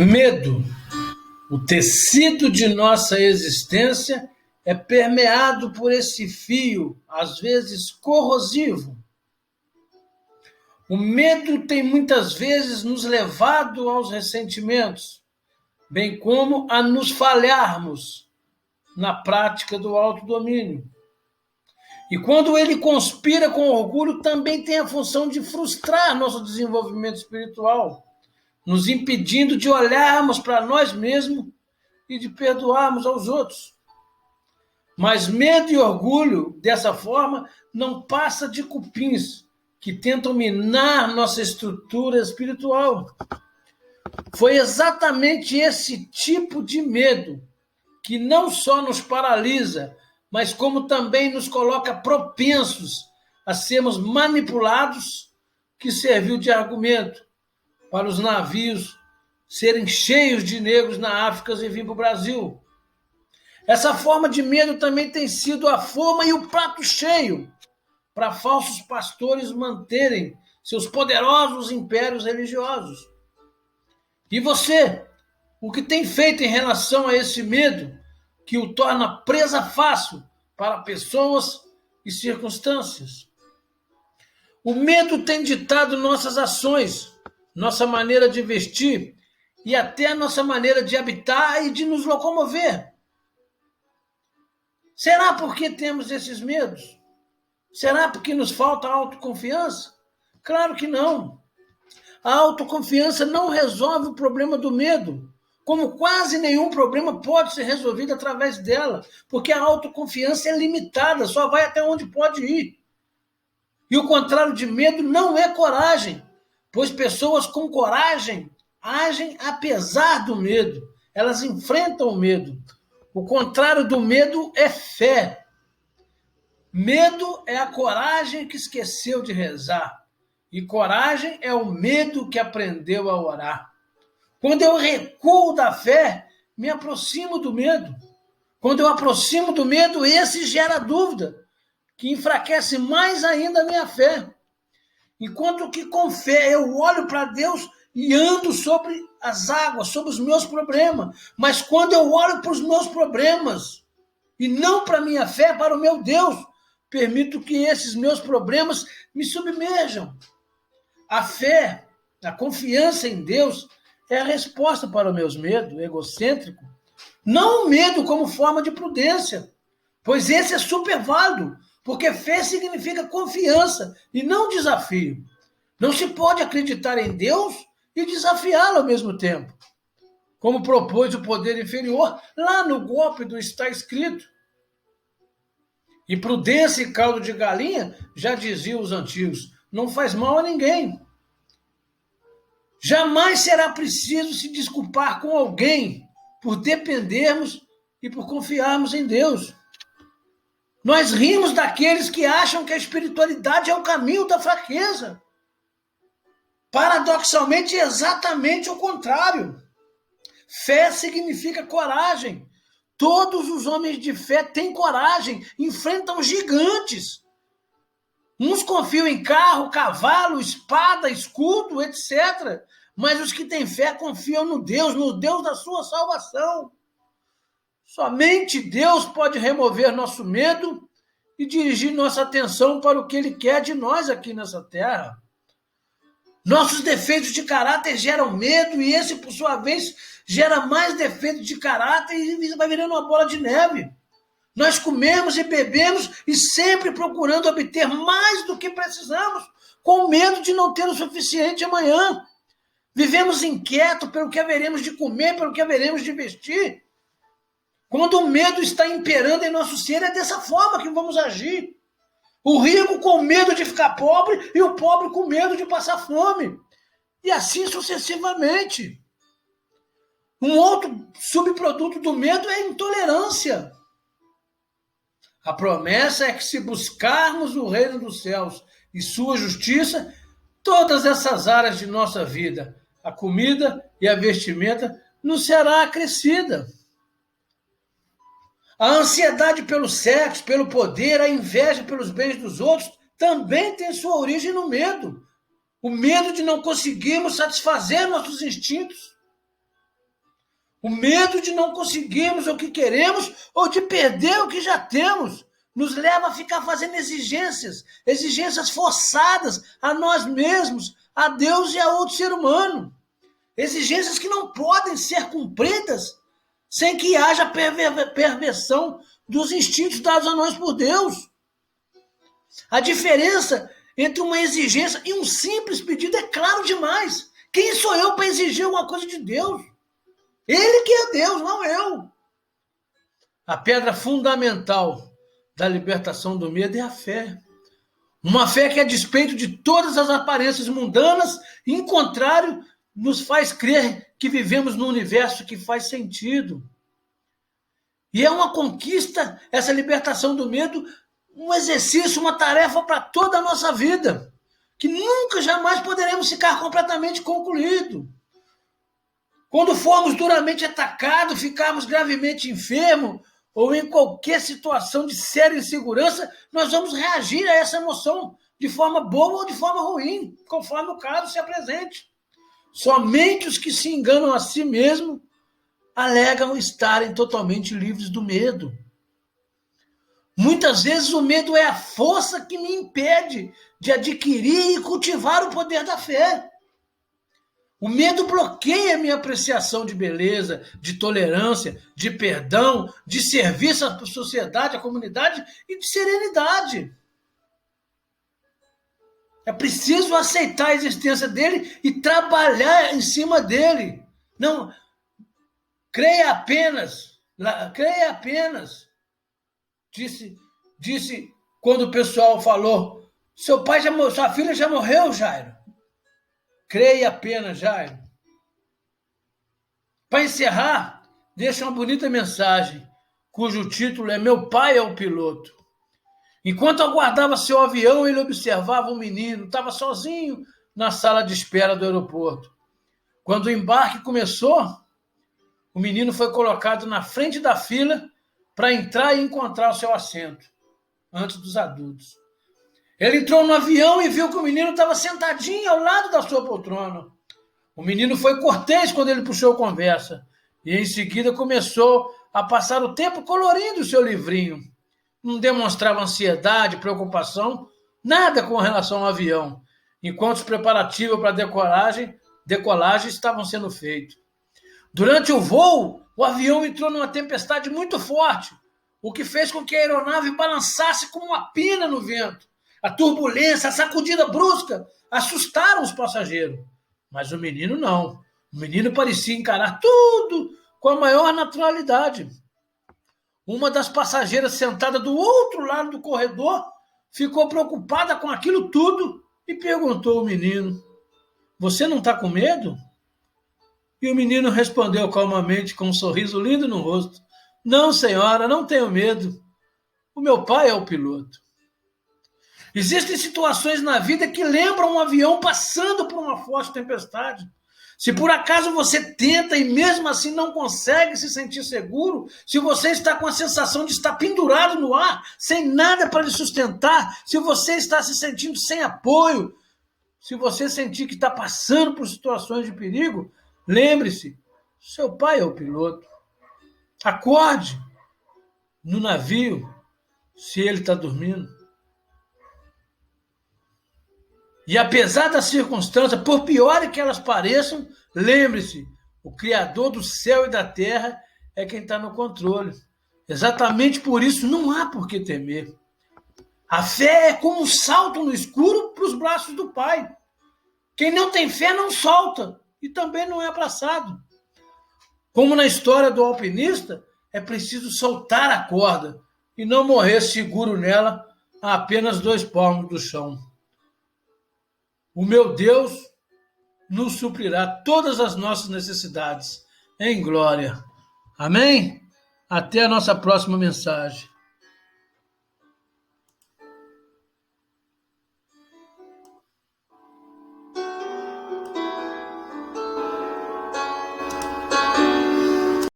Medo, o tecido de nossa existência, é permeado por esse fio, às vezes corrosivo. O medo tem muitas vezes nos levado aos ressentimentos, bem como a nos falharmos na prática do autodomínio. E quando ele conspira com orgulho, também tem a função de frustrar nosso desenvolvimento espiritual, nos impedindo de olharmos para nós mesmos e de perdoarmos aos outros. Mas medo e orgulho, dessa forma, não passa de cupins que tentam minar nossa estrutura espiritual. Foi exatamente esse tipo de medo que não só nos paralisa, mas como também nos coloca propensos a sermos manipulados, que serviu de argumento para os navios serem cheios de negros na África e vir para o Brasil. Essa forma de medo também tem sido a forma e o prato cheio para falsos pastores manterem seus poderosos impérios religiosos. E você, o que tem feito em relação a esse medo que o torna presa fácil para pessoas e circunstâncias? O medo tem ditado nossas ações, nossa maneira de vestir e até a nossa maneira de habitar e de nos locomover. Será porque temos esses medos? Será porque nos falta autoconfiança? Claro que não. A autoconfiança não resolve o problema do medo, como quase nenhum problema pode ser resolvido através dela, porque a autoconfiança é limitada, só vai até onde pode ir. E o contrário de medo não é coragem, pois pessoas com coragem agem apesar do medo, elas enfrentam o medo. O contrário do medo é fé. Medo é a coragem que esqueceu de rezar. E coragem é o medo que aprendeu a orar. Quando eu recuo da fé, me aproximo do medo. Quando eu aproximo do medo, esse gera dúvida, que enfraquece mais ainda a minha fé. Enquanto que com fé eu olho para Deus e ando sobre as águas, sobre os meus problemas. Mas quando eu olho para os meus problemas e não para a minha fé, para o meu Deus, permito que esses meus problemas me submerjam. A fé, a confiança em Deus é a resposta para os meus medos egocêntricos. Não o medo como forma de prudência, pois esse é super válido, porque fé significa confiança e não desafio. Não se pode acreditar em Deus e desafiá-lo ao mesmo tempo, como propôs o poder inferior lá no golpe do está escrito. E prudência e caldo de galinha, já diziam os antigos, não faz mal a ninguém. Jamais será preciso se desculpar com alguém por dependermos e por confiarmos em Deus. Nós rimos daqueles que acham que a espiritualidade é o caminho da fraqueza. Paradoxalmente, é exatamente o contrário. Fé significa coragem. Todos os homens de fé têm coragem, enfrentam gigantes. Uns confiam em carro, cavalo, espada, escudo, etc. Mas os que têm fé confiam no Deus da sua salvação. Somente Deus pode remover nosso medo e dirigir nossa atenção para o que Ele quer de nós aqui nessa terra. Nossos defeitos de caráter geram medo e esse, por sua vez, gera mais defeitos de caráter e vai virando uma bola de neve. Nós comemos e bebemos e sempre procurando obter mais do que precisamos, com medo de não ter o suficiente amanhã. Vivemos inquietos pelo que haveremos de comer, pelo que haveremos de vestir. Quando o medo está imperando em nosso ser, é dessa forma que vamos agir. O rico com medo de ficar pobre e o pobre com medo de passar fome. E assim sucessivamente. Um outro subproduto do medo é a intolerância. A promessa é que se buscarmos o reino dos céus e sua justiça, todas essas áreas de nossa vida, a comida e a vestimenta, nos será acrescida. A ansiedade pelo sexo, pelo poder, a inveja pelos bens dos outros, também tem sua origem no medo. O medo de não conseguirmos satisfazer nossos instintos. O medo de não conseguirmos o que queremos ou de perder o que já temos nos leva a ficar fazendo exigências forçadas a nós mesmos, a Deus e a outro ser humano. Exigências que não podem ser cumpridas sem que haja perversão dos instintos dados a nós por Deus. A diferença entre uma exigência e um simples pedido é claro demais. Quem sou eu para exigir uma coisa de Deus? Ele que é Deus, não eu. A pedra fundamental da libertação do medo é a fé. Uma fé que, a despeito de todas as aparências mundanas, em contrário, nos faz crer que vivemos num universo que faz sentido. E é uma conquista, essa libertação do medo, um exercício, uma tarefa para toda a nossa vida, que nunca, jamais poderemos ficar completamente concluído. Quando formos duramente atacados, ficarmos gravemente enfermos, ou em qualquer situação de séria insegurança, nós vamos reagir a essa emoção de forma boa ou de forma ruim, conforme o caso se apresente. Somente os que se enganam a si mesmos alegam estarem totalmente livres do medo. Muitas vezes o medo é a força que me impede de adquirir e cultivar o poder da fé. O medo bloqueia a minha apreciação de beleza, de tolerância, de perdão, de serviço à sociedade, à comunidade e de serenidade. É preciso aceitar a existência dele e trabalhar em cima dele. Não, creia apenas, disse quando o pessoal falou, sua filha já morreu, Jairo. Creia apenas, Jairo. Para encerrar, deixa uma bonita mensagem, cujo título é Meu Pai é o Piloto. Enquanto aguardava seu avião, ele observava um menino, estava sozinho na sala de espera do aeroporto. Quando o embarque começou, o menino foi colocado na frente da fila para entrar e encontrar o seu assento, antes dos adultos. Ele entrou no avião e viu que o menino estava sentadinho ao lado da sua poltrona. O menino foi cortês quando ele puxou conversa e em seguida começou a passar o tempo colorindo o seu livrinho. Não demonstrava ansiedade, preocupação, nada com relação ao avião, enquanto os preparativos para a decolagem estavam sendo feitos. Durante o voo, o avião entrou numa tempestade muito forte, o que fez com que a aeronave balançasse como uma pena no vento. A turbulência, a sacudida brusca assustaram os passageiros. Mas o menino não. O menino parecia encarar tudo com a maior naturalidade. Uma das passageiras sentada do outro lado do corredor ficou preocupada com aquilo tudo e perguntou ao menino, você não está com medo? E o menino respondeu calmamente com um sorriso lindo no rosto, não, senhora, não tenho medo. O meu pai é o piloto. Existem situações na vida que lembram um avião passando por uma forte tempestade. Se por acaso você tenta e mesmo assim não consegue se sentir seguro, se você está com a sensação de estar pendurado no ar, sem nada para lhe sustentar, se você está se sentindo sem apoio, se você sentir que está passando por situações de perigo, lembre-se, seu pai é o piloto. Acorde no navio se ele está dormindo. E apesar das circunstâncias, por piores que elas pareçam, lembre-se, o Criador do céu e da terra é quem está no controle. Exatamente por isso não há por que temer. A fé é como um salto no escuro para os braços do Pai. Quem não tem fé não solta e também não é abraçado. Como na história do alpinista, é preciso soltar a corda e não morrer seguro nela a apenas 2 palmos do chão. O meu Deus nos suprirá todas as nossas necessidades em glória. Amém? Até a nossa próxima mensagem.